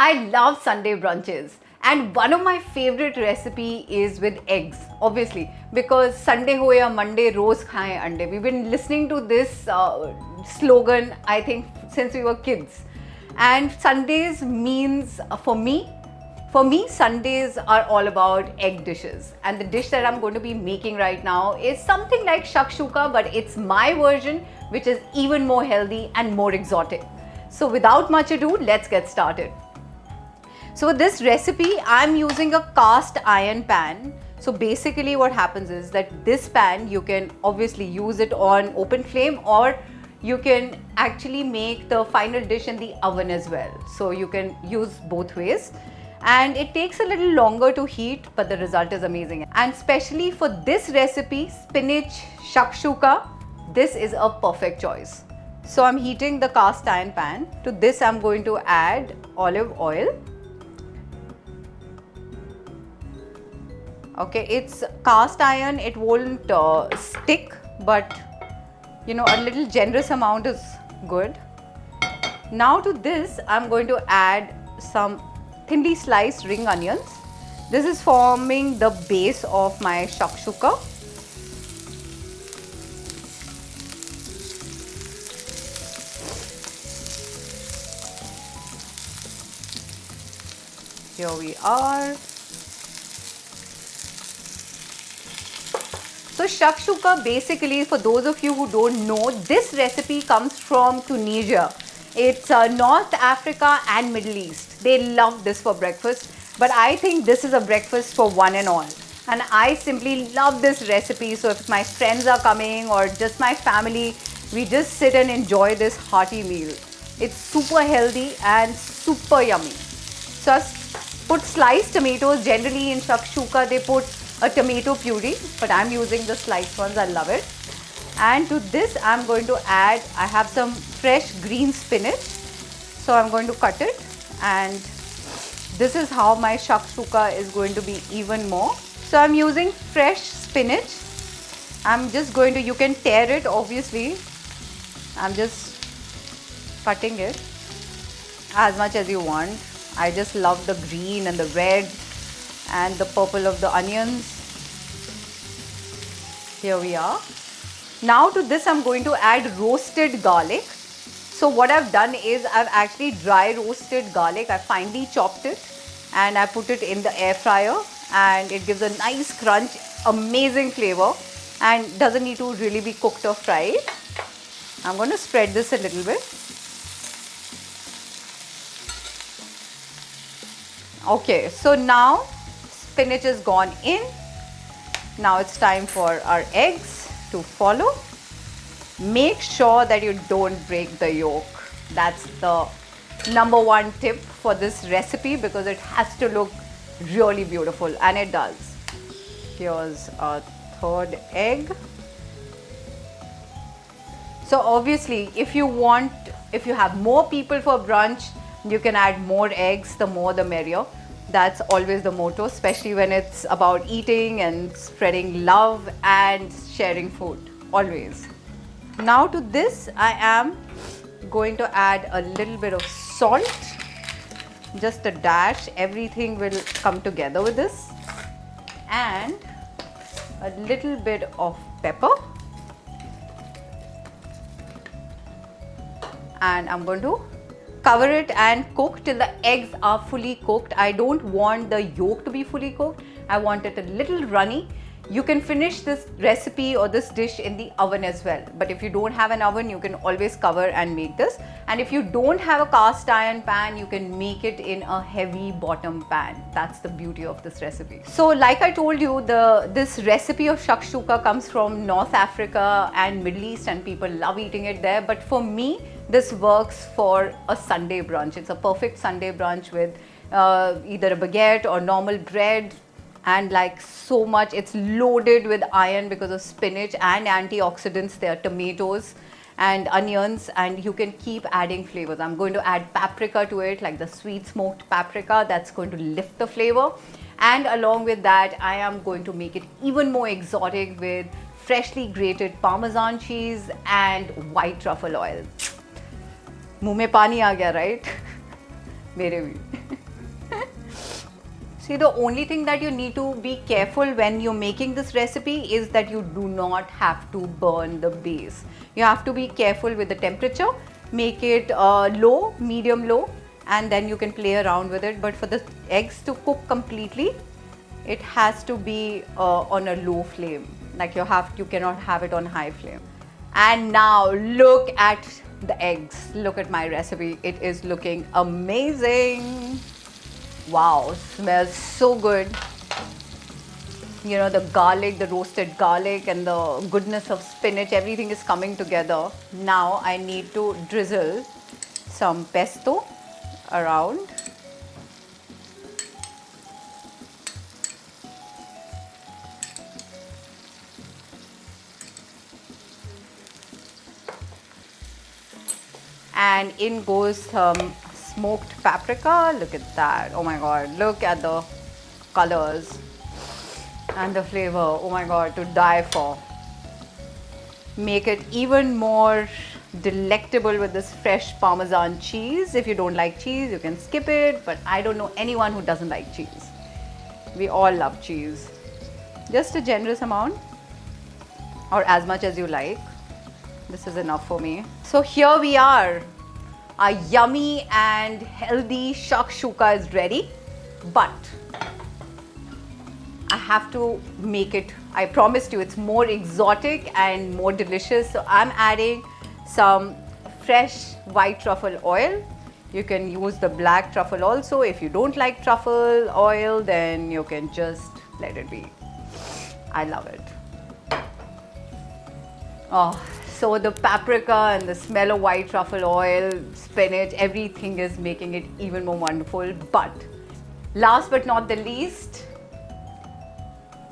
I love Sunday brunches, and one of my favorite recipe is with eggs, obviously, because Sunday ho ya Monday, roz khaye ande. We've been listening to this slogan, I think, since we were kids. And Sundays means for me, Sundays are all about egg dishes. And the dish that I'm going to be making right now is something like shakshuka, but it's my version, which is even more healthy and more exotic. So without much ado, let's get started. So with this recipe, I'm using a cast iron pan. So basically what happens is that this pan, you can obviously use it on open flame, or you can actually make the final dish in the oven as well. So you can use both ways. And it takes a little longer to heat, but the result is amazing. And especially for this recipe, spinach shakshuka, this is a perfect choice. So I'm heating the cast iron pan. To this, I'm going to add olive oil. Okay, it's cast iron, it won't stick, but a little generous amount is good. Now to this, I'm going to add some thinly sliced ring onions. This is forming the base of my shakshuka. Here we are. So shakshuka, basically, for those of you who don't know, this recipe comes from Tunisia. It's North Africa and Middle East. They love this for breakfast, but I think this is a breakfast for one and all. And I simply love this recipe. So if my friends are coming or just my family, we just sit and enjoy this hearty meal. It's super healthy and super yummy. So I've put sliced tomatoes. Generally in shakshuka, they put a tomato puree, but I'm using the sliced ones. I love it. And to this, I'm going to add, I have some fresh green spinach. So I'm going to cut it, and this is how my shakshuka is going to be even more. So I'm using fresh spinach. I'm just going to, you can tear it obviously. I'm just cutting it as much as you want. I just love the green and the red and the purple of the onions. Here we are. Now to this, I'm going to add roasted garlic. So what I've done is I've actually dry roasted garlic. I finely chopped it and I put it in the air fryer, and it gives a nice crunch, amazing flavor, and doesn't need to really be cooked or fried. I'm going to spread this a little bit. Okay, so now spinach is gone in. Now it's time for our eggs to follow. Make sure that you don't break the yolk. That's the number one tip for this recipe, because it has to look really beautiful, and it does. Here's our third egg. So obviously, if you have more people for brunch, you can add more eggs. The more the merrier. That's always the motto, especially when it's about eating and spreading love and sharing food, always. Now to this, I am going to add a little bit of salt, just a dash. Everything will come together with this, and a little bit of pepper, and I'm going to cover it and cook till the eggs are fully cooked. I don't want the yolk to be fully cooked. I want it a little runny. You can finish this recipe or this dish in the oven as well. But if you don't have an oven, you can always cover and make this. And if you don't have a cast iron pan, you can make it in a heavy bottom pan. That's the beauty of this recipe. So like I told you, this recipe of shakshuka comes from North Africa and Middle East, and people love eating it there. But for me, this works for a Sunday brunch. It's a perfect Sunday brunch with either a baguette or normal bread. And like so much, it's loaded with iron because of spinach and antioxidants. There are tomatoes and onions, and you can keep adding flavors. I'm going to add paprika to it, like the sweet smoked paprika. That's going to lift the flavor. And along with that, I am going to make it even more exotic with freshly grated Parmesan cheese and white truffle oil. मुंह में पानी आ गया, right? मेरे भी. See, the only thing that you need to be careful when you're making this recipe is that you do not have to burn the base. You have to be careful with the temperature. Make it low, medium low, and then you can play around with it. But for the eggs to cook completely, it has to be on a low flame. Like you cannot have it on high flame. And now look at the eggs. Look at my recipe. It is looking amazing. Wow, smells so good. You know, the garlic, the roasted garlic and the goodness of spinach, everything is coming together. Now I need to drizzle some pesto around. And in goes some smoked paprika. Look at that. Oh my god, look at the colors and the flavor. Oh my god, to die for. Make it even more delectable with this fresh Parmesan cheese. If you don't like cheese, you can skip it, but I don't know anyone who doesn't like cheese. We all love cheese. Just a generous amount, or as much as you like. This is enough for me. So here we are. Our yummy and healthy shakshuka is ready, but I have to make it, I promised you, it's more exotic and more delicious. So I'm adding some fresh white truffle oil. You can use the black truffle also. If you don't like truffle oil, then you can just let it be. I love it. Oh, so the paprika and the smell of white truffle oil, spinach, everything is making it even more wonderful. But last but not the least,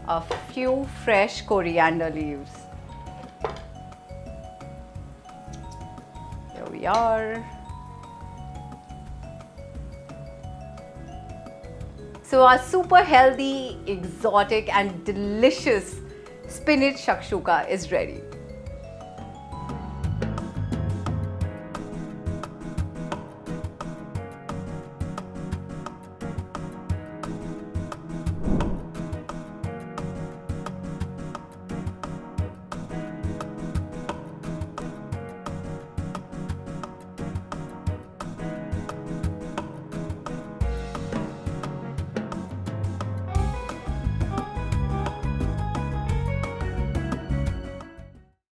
a few fresh coriander leaves. Here we are. So our super healthy, exotic and delicious spinach shakshuka is ready.